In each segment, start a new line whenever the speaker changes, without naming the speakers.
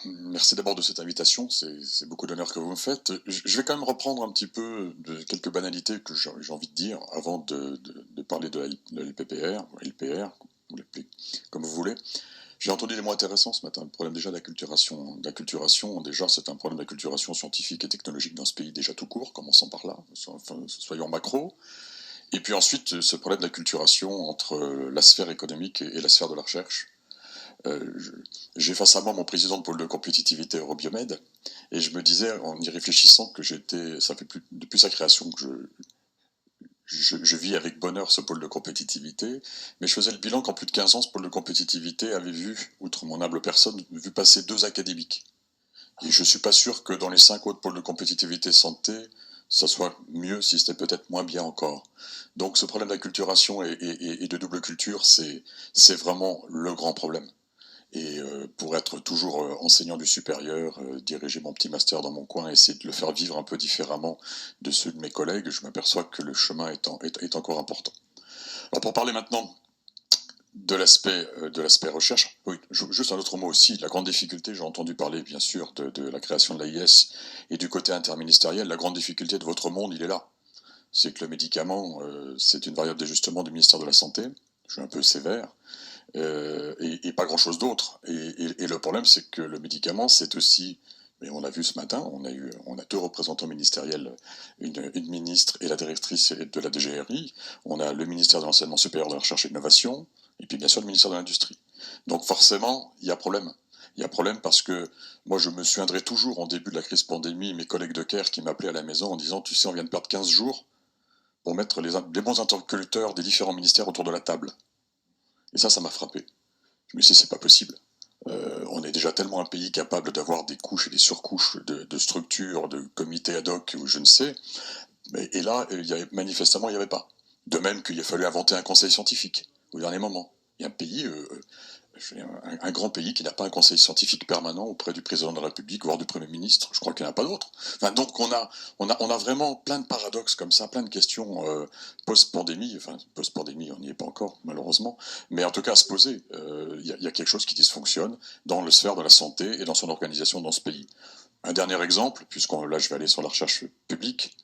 Merci d'abord de cette invitation, c'est beaucoup d'honneur que vous me faites. Je vais quand même reprendre un petit peu de quelques banalités que j'ai envie de dire avant de parler de LPPR, ou LPR, vous l'appelez comme vous voulez. J'ai entendu des mots intéressants ce matin. Le problème déjà de l'acculturation. L'acculturation, déjà, c'est un problème d'acculturation scientifique et technologique dans ce pays déjà tout court, commençons par là, enfin, soyons macro. Et puis ensuite, ce problème d'acculturation entre la sphère économique et la sphère de la recherche. J'ai face à moi mon président de pôle de compétitivité Eurobiomed, et je me disais, en y réfléchissant, que ça fait depuis sa création que je vis avec bonheur ce pôle de compétitivité, mais je faisais le bilan qu'en plus de 15 ans, ce pôle de compétitivité avait vu, outre mon humble personne, vu passer 2 académiques. Et je suis pas sûr que dans les 5 autres pôles de compétitivité santé, ça soit mieux, si c'était peut-être moins bien encore. Donc ce problème d'acculturation et de double culture, c'est vraiment le grand problème. Et pour être toujours enseignant du supérieur, diriger mon petit master dans mon coin, essayer de le faire vivre un peu différemment de ceux de mes collègues, je m'aperçois que le chemin est encore important. Alors pour parler maintenant de l'aspect recherche, oui, juste un autre mot aussi, la grande difficulté, j'ai entendu parler bien sûr de la création de l'AIS et du côté interministériel, la grande difficulté de votre monde, il est là. C'est que le médicament, c'est une variable d'ajustement du ministère de la Santé, je suis un peu sévère, et pas grand-chose d'autre. Et le problème, c'est que le médicament, c'est aussi, mais on a vu ce matin, on a 2 représentants ministériels, une ministre et la directrice de la DGRI, on a le ministère de l'Enseignement supérieur, de la Recherche et de l'Innovation, et puis bien sûr le ministère de l'Industrie. Donc forcément, il y a problème. Il y a problème parce que moi, je me souviendrai toujours, en début de la crise pandémie, mes collègues de CARE qui m'appelaient à la maison en disant, tu sais, on vient de perdre 15 jours pour mettre les bons interlocuteurs des différents ministères autour de la table. Et ça m'a frappé. Je me suis dit, c'est pas possible. On est déjà tellement un pays capable d'avoir des couches et des surcouches de structures, de comités ad hoc ou je ne sais. Et là, manifestement, il n'y avait pas. De même qu'il a fallu inventer un conseil scientifique au dernier moment. Il y a un pays, un grand pays qui n'a pas un conseil scientifique permanent auprès du président de la République, voire du Premier ministre. Je crois qu'il n'y en a pas d'autre. Enfin, donc on a vraiment plein de paradoxes comme ça, plein de questions post-pandémie. Enfin, post-pandémie, on n'y est pas encore, malheureusement. Mais en tout cas, à se poser, y a quelque chose qui dysfonctionne dans le sphère de la santé et dans son organisation dans ce pays. Un dernier exemple, là je vais aller sur la recherche publique.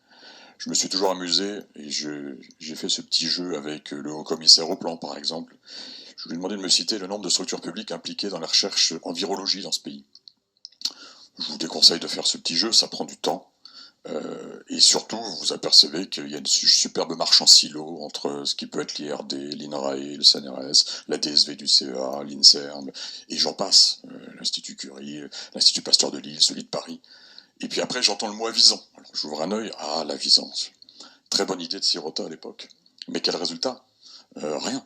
Je me suis toujours amusé et j'ai fait ce petit jeu avec le haut commissaire au plan, par exemple. Je lui ai demandé de me citer le nombre de structures publiques impliquées dans la recherche en virologie dans ce pays. Je vous déconseille de faire ce petit jeu, ça prend du temps. Et surtout, vous vous apercevez qu'il y a une superbe marche en silo entre ce qui peut être l'IRD, l'INRAE, le CNRS, la DSV du CEA, l'INSERM, et j'en passe. L'Institut Curie, l'Institut Pasteur de Lille, celui de Paris. Et puis après, j'entends le mot avisant. Alors j'ouvre un œil, ah, l'avisance. Très bonne idée de Sirota à l'époque. Mais quel résultat? Rien.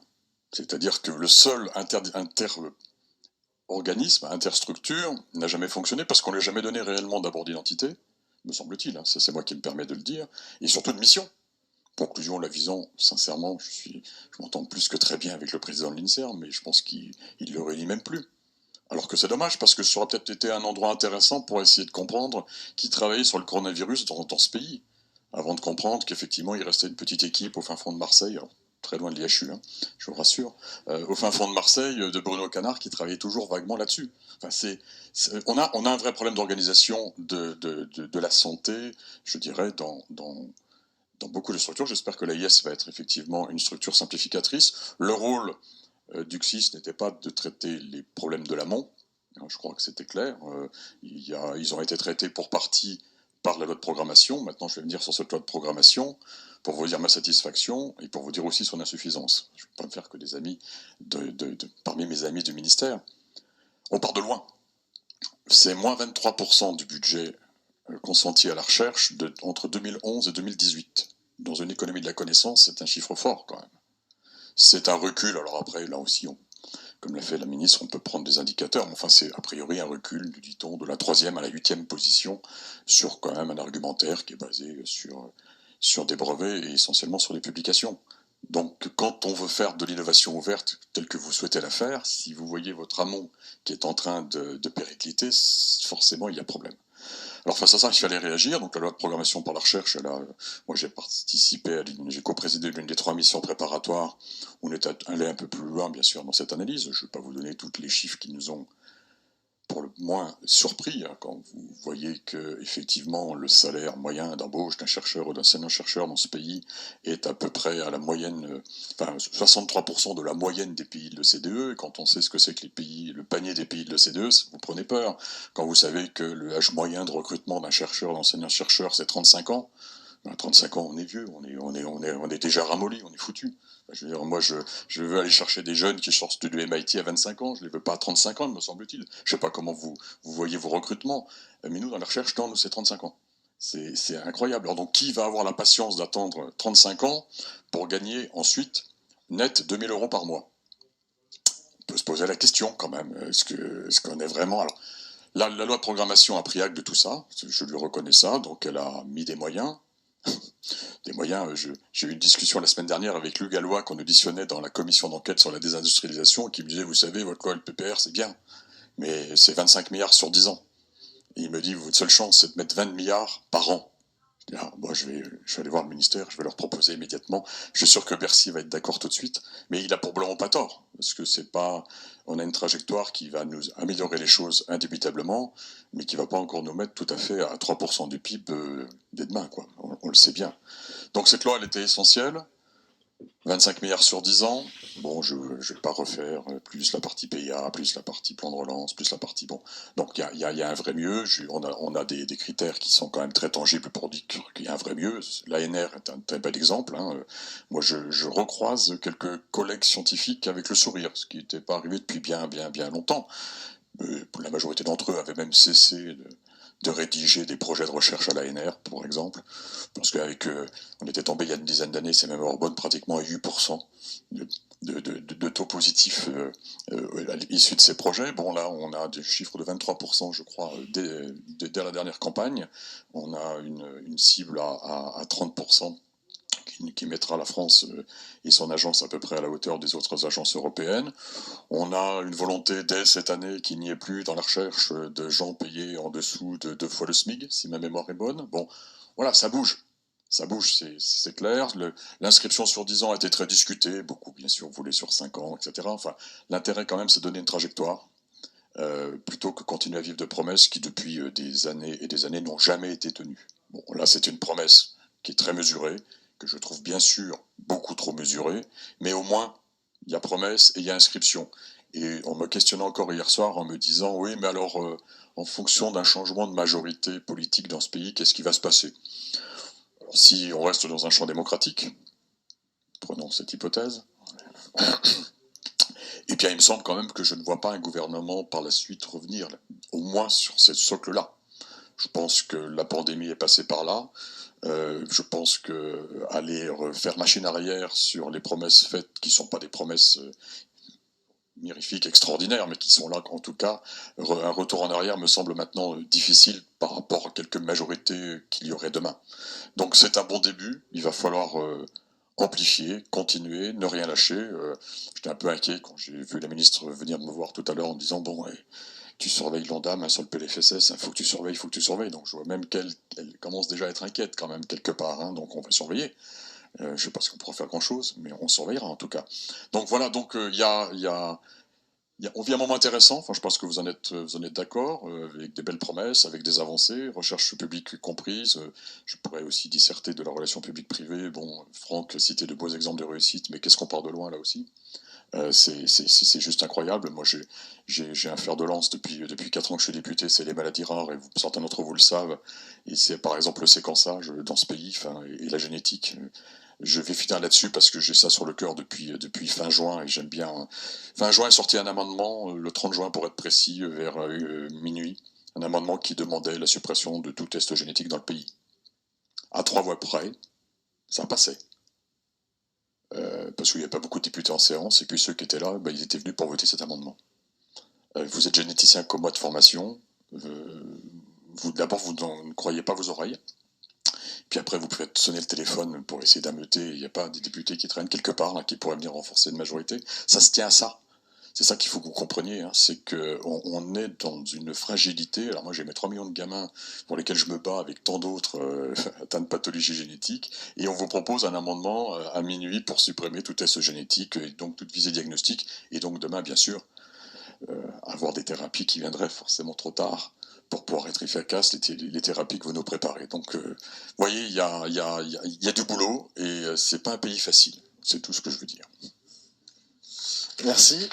C'est-à-dire que le seul organisme, interstructure, n'a jamais fonctionné parce qu'on ne lui a jamais donné réellement d'abord d'identité, me semble-t-il, hein, ça c'est moi qui me permets de le dire, et surtout de mission. Conclusion, la vision, sincèrement, je m'entends plus que très bien avec le président de l'INSERM, mais je pense qu'il ne le réunit même plus. Alors que c'est dommage, parce que ça aurait peut-être été un endroit intéressant pour essayer de comprendre qui travaillait sur le coronavirus dans ce pays, avant de comprendre qu'effectivement il restait une petite équipe au fin fond de Marseille, alors, très loin de l'IHU, hein, je vous rassure, au fin fond de Marseille, de Bruno Canard qui travaillait toujours vaguement là-dessus. Enfin, on a un vrai problème d'organisation de la santé, je dirais, dans beaucoup de structures. J'espère que l'AIS va être effectivement une structure simplificatrice. Le rôle du CSIS n'était pas de traiter les problèmes de l'amont, je crois que c'était clair. Ils ont été traités pour partie par la loi de programmation. Maintenant, je vais venir sur cette loi de programmation pour vous dire ma satisfaction et pour vous dire aussi son insuffisance. Je ne vais pas me faire que des amis parmi mes amis du ministère. On part de loin. C'est moins 23% du budget consenti à la recherche entre 2011 et 2018. Dans une économie de la connaissance, c'est un chiffre fort quand même. C'est un recul, alors après, là aussi, comme l'a fait la ministre, on peut prendre des indicateurs, mais enfin c'est a priori un recul, dit-on, de la 3e à la 8e position, sur quand même un argumentaire qui est basé sur des brevets et essentiellement sur des publications. Donc quand on veut faire de l'innovation ouverte telle que vous souhaitez la faire, si vous voyez votre amont qui est en train de péricliter, forcément il y a problème. Alors face à ça, il fallait réagir. Donc la loi de programmation par la recherche, moi j'ai participé, j'ai co-présidé l'une des 3 missions préparatoires. On est allé un peu plus loin, bien sûr, dans cette analyse. Je ne vais pas vous donner tous les chiffres qui nous ont pour le moins surpris quand vous voyez que effectivement le salaire moyen d'embauche d'un chercheur ou d'un enseignant-chercheur dans ce pays est à peu près à la moyenne, enfin 63% de la moyenne des pays de l'OCDE. Et quand on sait ce que c'est que le panier des pays de l'OCDE, vous prenez peur. Quand vous savez que le âge moyen de recrutement d'un chercheur, d'enseignant-chercheur, c'est 35 ans. À 35 ans, on est vieux, on est déjà ramolli, on est foutu. Je veux dire, moi, je veux aller chercher des jeunes qui sortent du MIT à 25 ans, je ne les veux pas à 35 ans, me semble-t-il. Je ne sais pas comment vous voyez vos recrutements, mais nous, dans la recherche, non, nous, c'est 35 ans. C'est incroyable. Alors, donc, qui va avoir la patience d'attendre 35 ans pour gagner ensuite net 2 000 € par mois? On peut se poser la question quand même. Est-ce qu'on est vraiment. Alors, la loi de programmation a pris acte de tout ça, je lui reconnais ça, donc elle a mis des moyens. Des moyens. J'ai eu une discussion la semaine dernière avec Luc Gallois qu'on auditionnait dans la commission d'enquête sur la désindustrialisation, qui me disait, vous savez, votre loi LPPR, c'est bien, mais c'est 25 milliards sur 10 ans. Et il me dit, votre seule chance, c'est de mettre 20 milliards par an. Je dis, moi, je vais aller voir le ministère, je vais leur proposer immédiatement. Je suis sûr que Bercy va être d'accord tout de suite, mais il a probablement pas tort, parce que c'est pas, on a une trajectoire qui va nous améliorer les choses indubitablement, mais qui va pas encore nous mettre tout à fait à 3% du PIB dès demain, quoi. On le sait bien. Donc cette loi, elle était essentielle. 25 milliards sur 10 ans. Bon, je ne vais pas refaire plus la partie PIA, plus la partie plan de relance, plus la partie. Bon. Donc il y a un vrai mieux. On a des critères qui sont quand même très tangibles pour dire qu'il y a un vrai mieux. L'ANR est un très bel exemple. Hein. Moi, je recroise quelques collègues scientifiques avec le sourire, ce qui n'était pas arrivé depuis bien longtemps. La majorité d'entre eux avaient même cessé de rédiger des projets de recherche à l'ANR, par exemple, parce qu'avec, on était tombé il y a une dizaine d'années, c'est même Orbonne, pratiquement à 8% de taux positifs issus de ces projets. Bon, là, on a des chiffres de 23%, je crois, dès la dernière campagne. On a une cible à 30% qui mettra la France et son agence à peu près à la hauteur des autres agences européennes. On a une volonté dès cette année qu'il n'y ait plus dans la recherche de gens payés en dessous de 2 fois le SMIC, si ma mémoire est bonne. Bon, voilà, ça bouge. Ça bouge, c'est clair. L'inscription sur 10 ans a été très discutée. Beaucoup, bien sûr, voulaient sur 5 ans, etc. Enfin, l'intérêt, quand même, c'est de donner une trajectoire. Plutôt que continuer à vivre de promesses qui, depuis des années et des années, n'ont jamais été tenues. Bon, là, c'est une promesse qui est très mesurée, que je trouve bien sûr beaucoup trop mesurée, mais au moins, il y a promesse et il y a inscription. Et on me questionnait encore hier soir en me disant, oui, mais alors, en fonction d'un changement de majorité politique dans ce pays, qu'est-ce qui va se passer? Alors, si on reste dans un champ démocratique, prenons cette hypothèse, et bien il me semble quand même que je ne vois pas un gouvernement par la suite revenir, au moins sur ce socle-là. Je pense que la pandémie est passée par là. Je pense que aller faire machine arrière sur les promesses faites, qui ne sont pas des promesses mirifiques, extraordinaires, mais qui sont là, en tout cas, un retour en arrière me semble maintenant difficile par rapport à quelques majorités qu'il y aurait demain. Donc c'est un bon début, il va falloir amplifier, continuer, ne rien lâcher. J'étais un peu inquiet quand j'ai vu la ministre venir me voir tout à l'heure en me disant, bon, tu surveilles l'ONDAM sur le PLFSS, il faut que tu surveilles, il faut que tu surveilles. Donc je vois même qu'elle commence déjà à être inquiète quand même quelque part, hein, donc on va surveiller. Je ne sais pas si on pourra faire grand-chose, mais on surveillera en tout cas. Donc voilà, donc on vit un moment intéressant, enfin, je pense que vous en êtes d'accord, avec des belles promesses, avec des avancées, recherche publique comprise. Je pourrais aussi disserter de la relation publique-privée. Bon, Franck citait de beaux exemples de réussite, mais qu'est-ce qu'on part de loin là aussi? C'est juste incroyable. Moi, j'ai un fer de lance depuis 4 ans que je suis député, c'est les maladies rares, et certains d'entre vous le savent. Et c'est par exemple le séquençage dans ce pays, et la génétique. Je vais finir là-dessus parce que j'ai ça sur le cœur depuis fin juin et j'aime bien. Fin juin est sorti un amendement, le 30 juin pour être précis, vers minuit, un amendement qui demandait la suppression de tout test génétique dans le pays. À 3 voix près, ça passait. Parce qu'il n'y avait pas beaucoup de députés en séance, et puis ceux qui étaient là, ils étaient venus pour voter cet amendement. Vous êtes généticien comme moi de formation, d'abord vous ne croyez pas vos oreilles, puis après vous pouvez sonner le téléphone pour essayer d'ameuter, il n'y a pas des députés qui traînent quelque part, là, qui pourraient venir renforcer une majorité. Ça se tient à ça. C'est ça qu'il faut que vous compreniez, hein, c'est qu'on est dans une fragilité. Alors moi j'ai mes 3 millions de gamins pour lesquels je me bats avec tant d'autres atteints de pathologie génétique, et on vous propose un amendement à minuit pour supprimer tout test génétique, et donc toute visée diagnostique, et donc demain bien sûr avoir des thérapies qui viendraient forcément trop tard pour pouvoir être efficaces, les thérapies que vous nous préparez. Donc, vous voyez, il y a du boulot et c'est pas un pays facile. C'est tout ce que je veux dire.
Merci.